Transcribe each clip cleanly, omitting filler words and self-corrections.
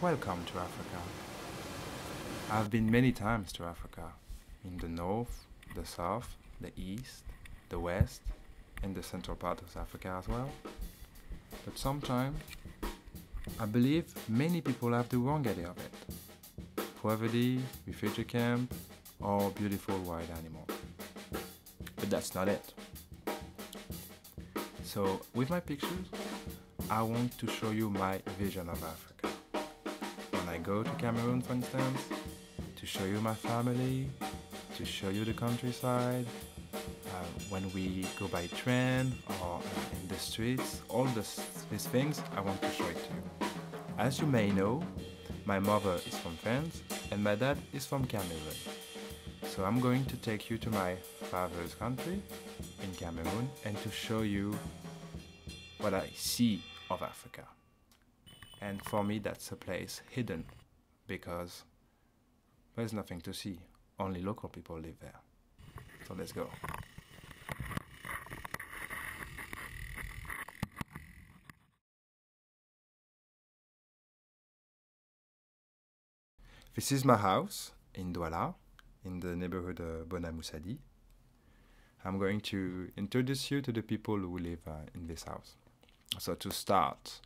Welcome to Africa. I've been many times to Africa, in the north, the south, the east, the west, and the central part of Africa as well. But sometimes, I believe many people have the wrong idea of it. Poverty, refugee camp, or beautiful wild animal. But that's not it. So, with my pictures, I want to show you my vision of Africa. When I go to Cameroon, for instance, to show you my family, to show you the countryside, when we go by train or in the streets, these things, I want to show it to you. As you may know, my mother is from France and my dad is from Cameroon. So I'm going to take you to my father's country in Cameroon and to show you what I see of Africa. And for me, that's a place hidden because there's nothing to see. Only local people live there. So let's go. This is my house in Douala, in the neighborhood of Bonamoussadi. I'm going to introduce you to the people who live in this house. So to start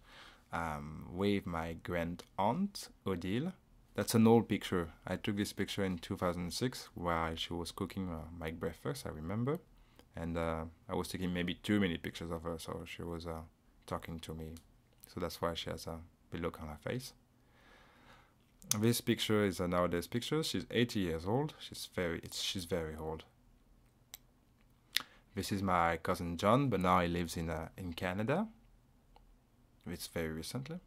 with my grand aunt, Odile. That's an old picture. I took this picture in 2006 while she was cooking my breakfast, I remember. And I was taking maybe too many pictures of her, so she was talking to me. So that's why she has a big look on her face. This picture is a nowadays picture. She's 80 years old. She's very old. This is my cousin John, but now he lives in Canada. It's very recently.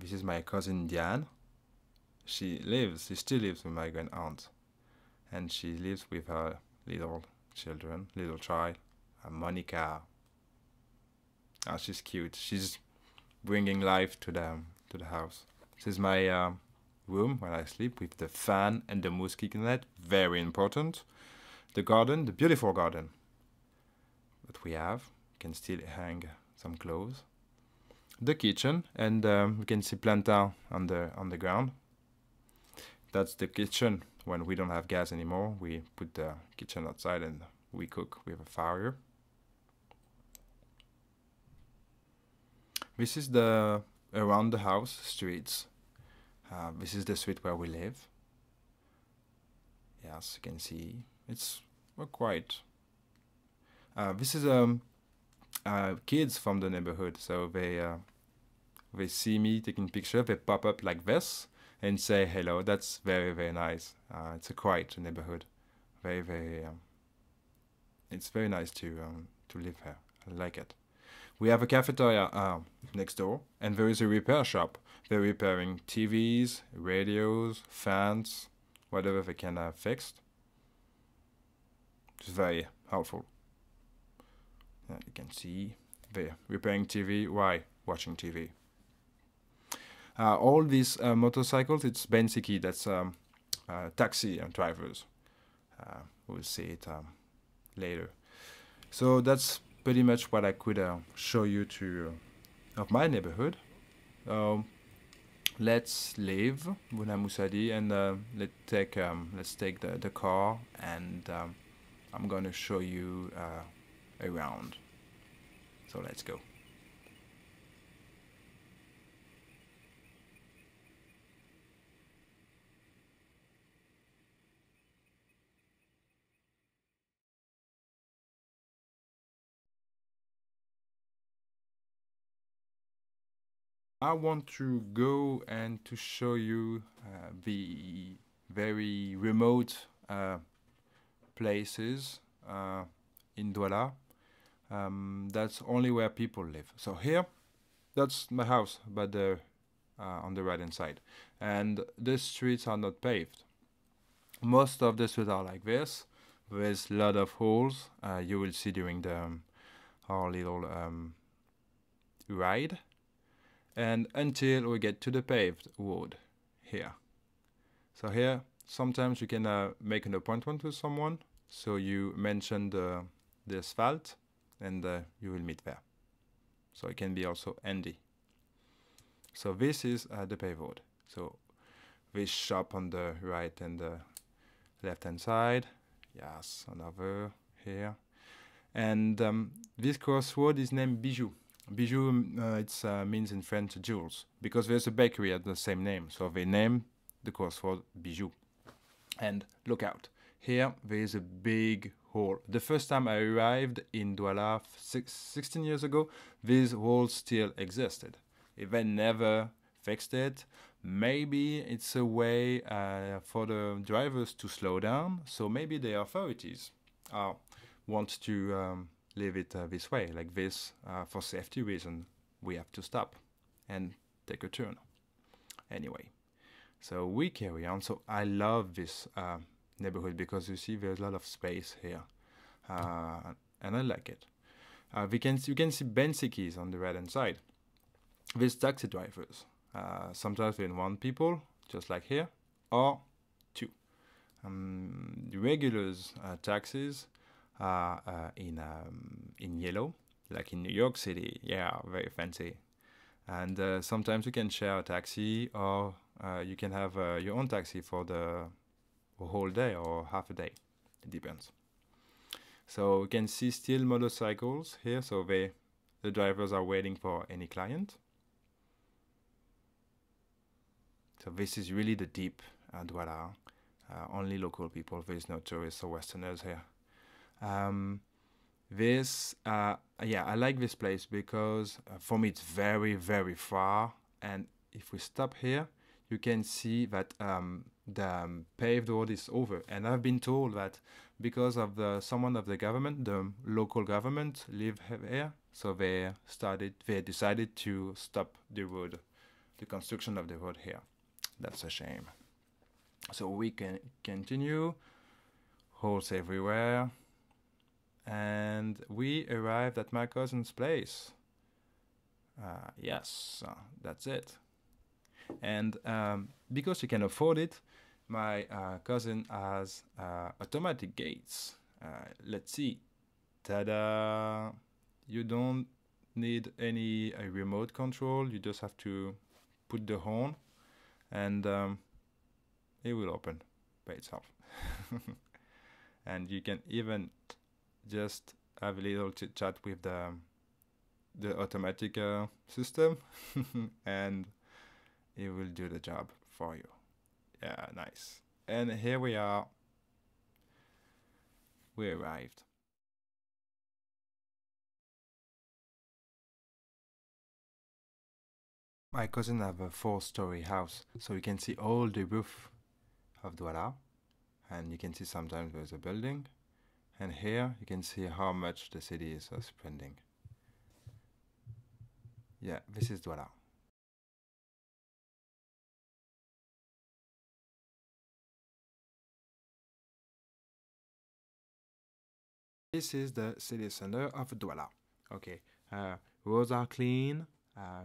This is my cousin Diane. She still lives with my grand aunt, and she lives with her little child, Monica. She's cute. She's bringing life to the house. This is my room where I sleep with the fan and the mosquito net. Very important. The garden, the beautiful garden that we have. You can still hang some clothes. The kitchen, and we can see plantain on the ground. That's the kitchen. When we don't have gas anymore, we put the kitchen outside and we cook with a fire. This is the around the house streets. This is the street where we live. Yes, you can see it's quite. This is kids from the neighborhood, so they see me taking picture, they pop up like this and say hello. That's very nice. It's a quiet neighborhood, very. It's very nice to live here. I like it. We have a cafeteria next door, and there is a repair shop. They're repairing TVs, radios, fans, whatever they can have fixed. It's very helpful. You can see they're repairing TV. Why? Watching TV. All these motorcycles, it's Bensiki, that's taxi drivers. We'll see it later. So that's pretty much what I could show you of my neighborhood. Let's leave Bonamoussadi and let's take the car, and I'm gonna show you around. So let's go. I want to go and to show you the very remote places in Douala. That's only where people live. So here, that's my house, but on the right hand side. And the streets are not paved. Most of the streets are like this. There's a lot of holes. You will see during our little ride. And until we get to the paved road here. So here, sometimes you can make an appointment with someone. So you mention the asphalt, and you will meet there. So it can be also handy. So this is the paved road. So this shop on the right and the left hand side. Yes, another here. And this crossroad is named Bijou. Bijou, it means in French jewels, because there's a bakery at the same name. So they name the crossroad Bijou. And look out. Here there is a big hole. The first time I arrived in Douala 16 years ago, this hole still existed. They never fixed it. Maybe it's a way for the drivers to slow down. So maybe the authorities want to leave it this way, like this, for safety reason. We have to stop and take a turn. Anyway, so we carry on. So I love this neighborhood because you see there's a lot of space here, and I like it. You can see Bensikis on the right hand side. There's taxi drivers. Sometimes we're one people, just like here, or two. The regulars taxis are in yellow, like in New York City. Yeah, very fancy. And sometimes you can share a taxi, or you can have your own taxi for the whole day or half a day. It depends. So you can see still motorcycles here. So the drivers are waiting for any client. So this is really the deep Douala. Only local people. There's no tourists or Westerners here. Yeah, I like this place because for me it's very, very far. And if we stop here, you can see that the paved road is over. And I've been told that because of someone of the government, the local government live here, so they decided to stop the road, the construction of the road here. That's a shame. So we can continue. Holes everywhere. And we arrived at my cousin's place. Yes, that's it. And because she can afford it, my cousin has automatic gates. Let's see. Ta-da! You don't need any remote control. You just have to put the horn, and it will open by itself. And you can even just have a little chit chat with the automatic system, and it will do the job for you. Yeah, nice. And here we are. We arrived. My cousin have a 4-story house, so you can see all the roof of Douala, and you can see sometimes there's a building. And here you can see how much the city is spending. Yeah, this is Douala. This is the city center of Douala. Okay, roads are clean.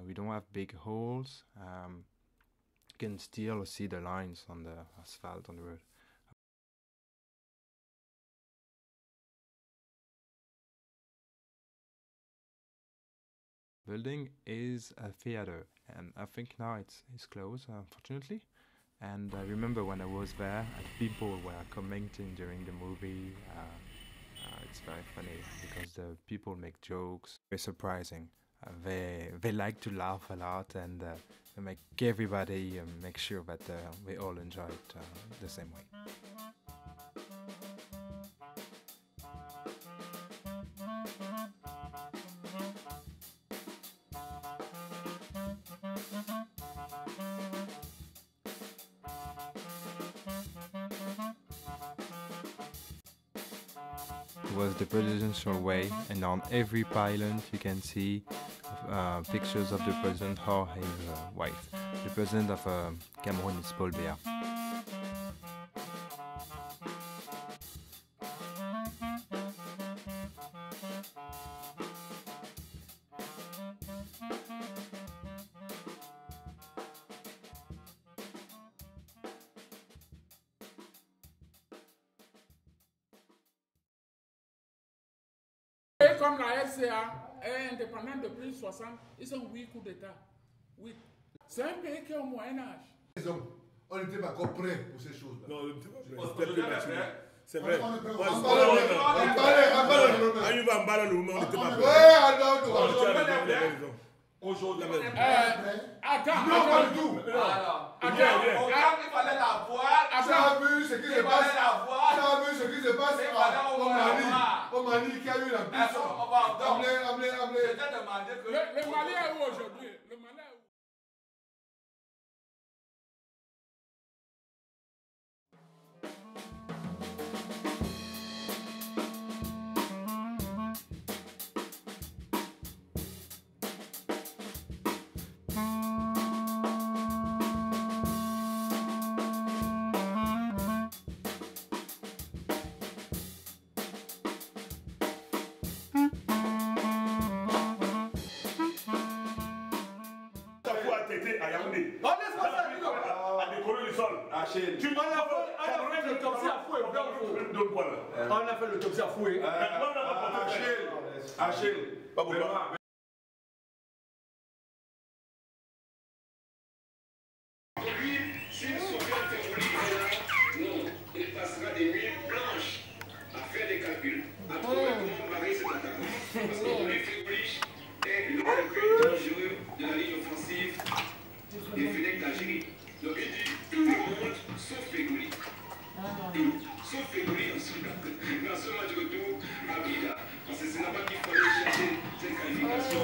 We don't have big holes. You can still see the lines on the asphalt on the road. Building is a theater, and I think now it's closed, unfortunately. And I remember when I was there, people were commenting during the movie. It's very funny because the people make jokes. Very surprising. They like to laugh a lot, and they make everybody make sure that we all enjoy it the same way. It was the presidential way, and on every pylon you can see pictures of the president or his wife. The president of Cameroon is Paul Biya. Comme la RCA est indépendante depuis 60, ils ont 8 coups d'État. 8. C'est un pays qui est au Moyen-Âge. On n'était pas encore prêts pour ces choses-là. Non, on n'était pas prêts. C'était prématuré. C'est vrai. On On n'était pas prêts. Aujourd'hui, attends, non, pas du tout. Attends, il fallait la voir. Tu as vu ce qui se passe? Tu as vu ce qui se passe au Mali qui a eu la puissance? Le Mali est où aujourd'hui? Le Mali est où? On a fait l'autopsie à fouet. Achille, pas pour moi. S'il se fait terroriser, non, il passera des nuits blanches à faire des calculs, à trouver comment barrer cet attaquant. Parce qu'on lui fait oblige est le point le plus dangereux de la ligne offensive des Fennecs d'Algérie. Donc il dit tout le monde sauf Fégoli. Tout sauf Fégoli en Soudan. Mais en ce match retour à Bida. Parce que c'est là-bas qu'il fallait chercher cette qualification.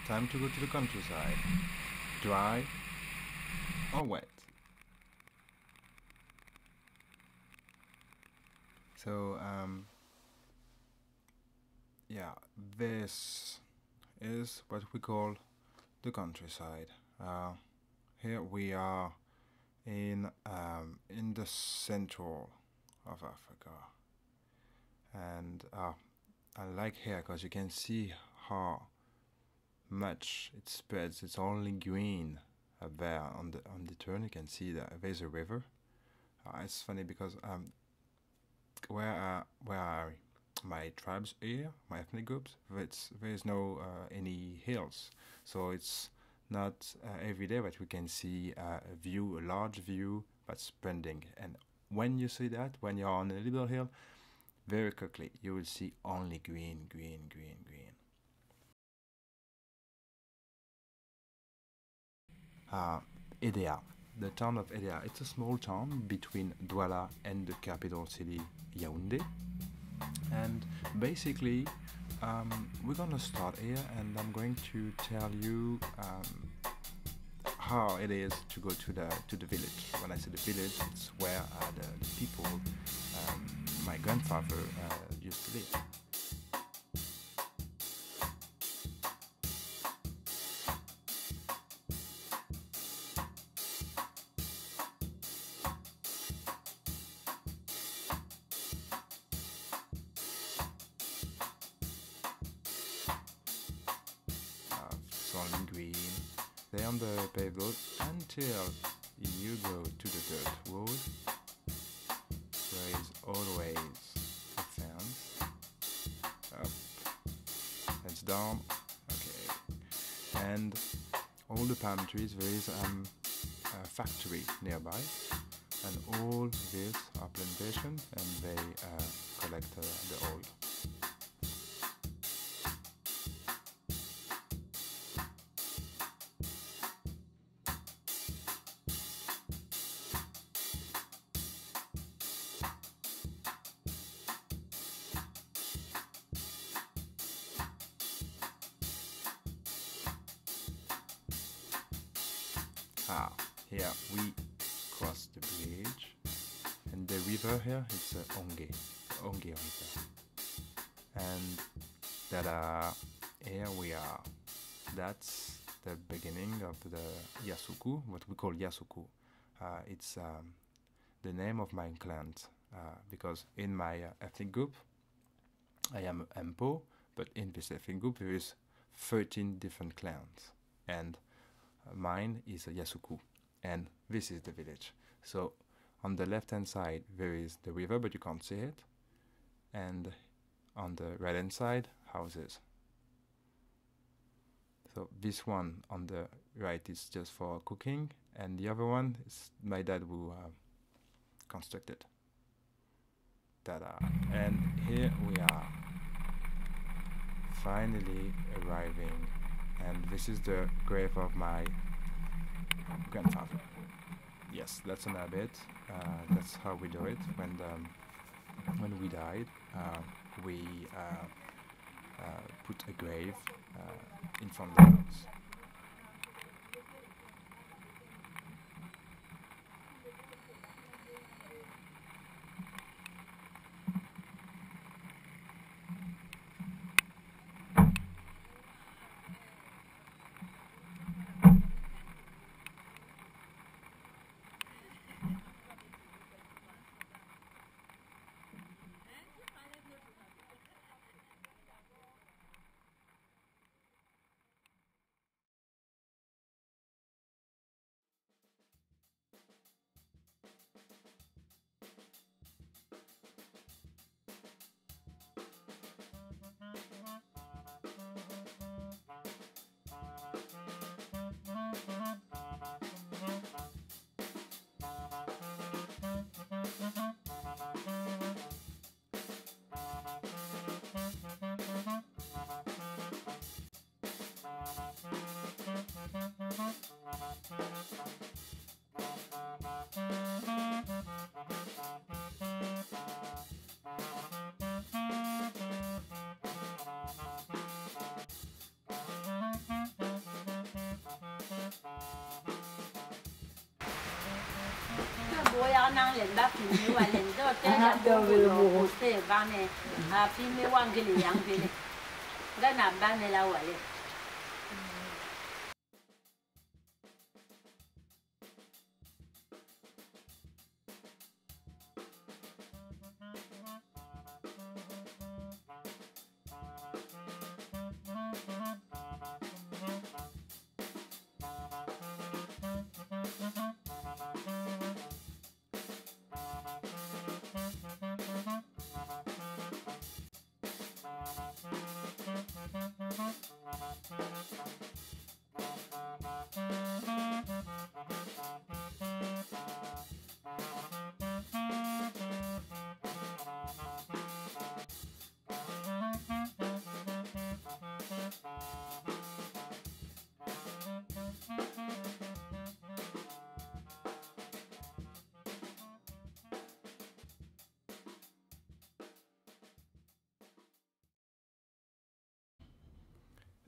Time to go to the countryside. Dry or wet. So, yeah, this is what we call the countryside. Here we are in the central of Africa, and I like here because you can see how much it spreads. It's only green up there on the turn. You can see that there's a river. It's funny because where are my tribes here, my ethnic groups? There's no any hills, so it's not every day that we can see a large view, but spreading. And when you see that, when you're on a little hill, very quickly you will see only green, green, green, green. Edea, the town of Edea. It's a small town between Douala and the capital city, Yaoundé. And basically, we're gonna start here, and I'm going to tell you how it is to go to the village. When I say the village, it's where the people my grandfather used to live. Solid green. Stay on the paved road until you go to the dirt road. There is always a fence. Up, fence down. Okay. And all the palm trees. There is a factory nearby, and all these are plantations, and they collect the oil. Here we cross the bridge, and the river here is Onge River, and here we are. That's the beginning of the Yasuku, what we call Yasuku. It's the name of my clan, because in my ethnic group I am Mpo, but in this ethnic group there is 13 different clans, and mine is a Yasuku. And this is the village. So on the left hand side there is the river, but you can't see it, and on the right hand side, houses. So this one on the right is just for cooking, and the other one is my dad who constructed. Ta-da! And here we are, finally arriving, and this is the grave of my grandfather. Yes, that's an habit. That's how we do it. When we died, we put a grave in front of the house.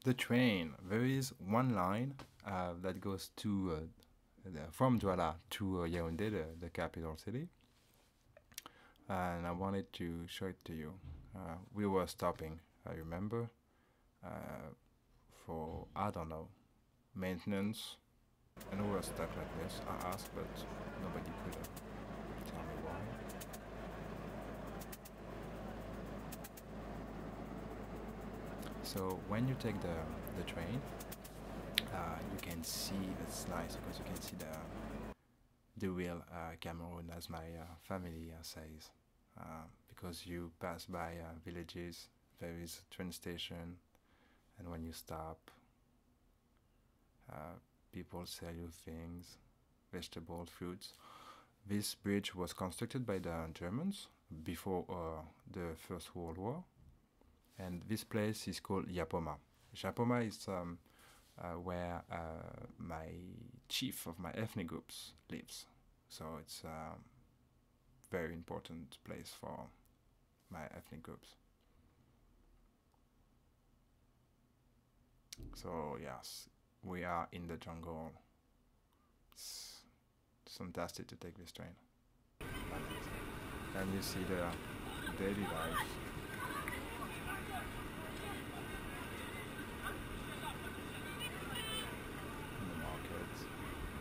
the train. There is one line that goes to from Douala to Yaoundé, the capital city, and I wanted to show it to you. We were stopping, I remember, for I don't know, maintenance, and we were stuck like this. I asked, but nobody could tell me why. So when you take the train, you can see, that's nice because you can see the real Cameroon, as my family says, because you pass by villages, there is a train station, and when you stop, people sell you things, vegetables, fruits. This bridge was constructed by the Germans before the First World War, and this place is called Yapoma. Yapoma is where my chief of my ethnic groups lives, so it's a very important place for my ethnic groups. So yes, we are in the jungle. It's fantastic to take this train, and you see the daily life. In the market,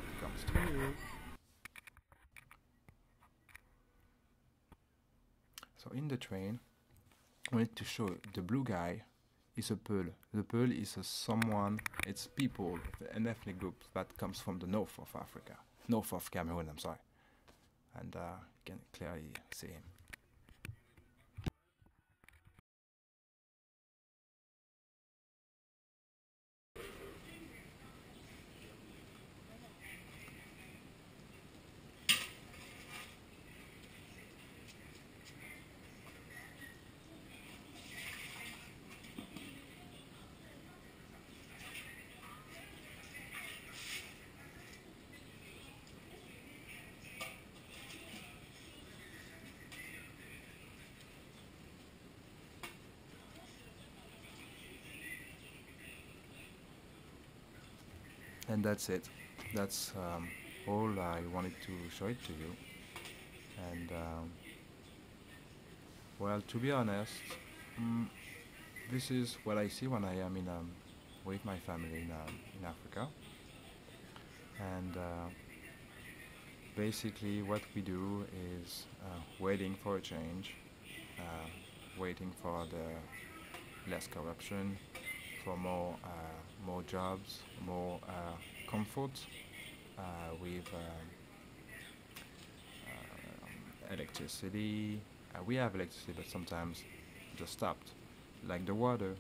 it comes to you. So in the train, I wanted to show the blue guy is a Peul. The Peul is someone, it's people, an ethnic group that comes from the north of Africa, north of Cameroon, I'm sorry. And you can clearly see him. And that's it. That's all I wanted to show it to you. And well, to be honest, this is what I see when I am in with my family in Africa. And basically, what we do is waiting for a change, waiting for the less corruption, for more jobs, more comfort with electricity. We have electricity, but sometimes just stopped. Like the water,